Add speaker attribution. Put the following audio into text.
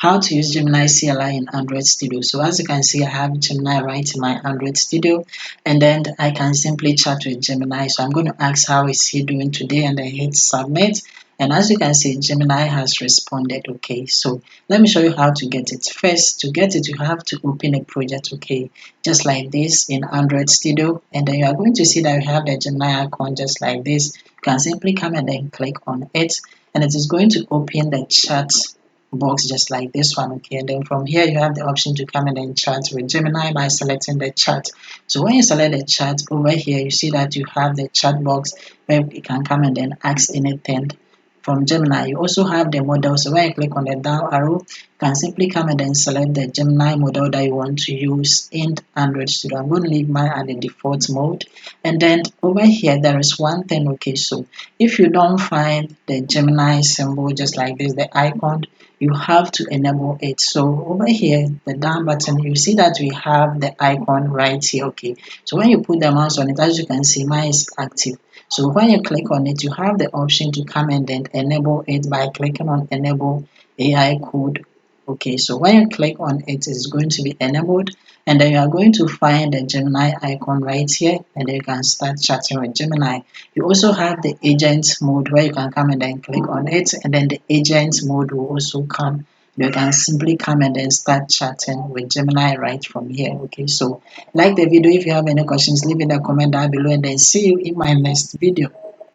Speaker 1: how to use Gemini CLI in Android Studio. So as you can see, I have Gemini right in my Android Studio, and then I can simply chat with Gemini. So I'm going to ask how is he doing today, and then hit submit. And as you can see, Gemini has responded. Okay, so let me show you how to get it. First, to get it, you have to open a project, okay, just like this in Android Studio, and then you are going to see that you have the Gemini icon just like this. You can simply come and then click on it, and it is going to open the chat box just like this one, okay. And then from here you have the option to come and then chat with Gemini by selecting the chat. So when you select the chat, over here you see that you have the chat box where you can come and then ask anything from Gemini. You also have the model. So when you click on the down arrow, you can simply come and then select the Gemini model that you want to use in Android Studio. I'm going to leave mine at the default mode. And then over here there is one thing, okay. So if you don't find the Gemini symbol just like this, the icon, you have to enable it. So over here, the down button, you see that we have the icon right here, okay. So when you put the mouse on it, as you can see, mine is active. So when you click on it, you have the option to come and then enable it by clicking on enable AI code. Okay, so when you click on it, it's going to be enabled, and then you are going to find the Gemini icon right here, and then you can start chatting with Gemini. You also have the agent mode where you can come and then click on it, and then the agent mode will also come. You can simply come and then start chatting with Gemini right from here. Okay, so like the video. If you have any questions, leave in the comment down below, and then see you in my next video.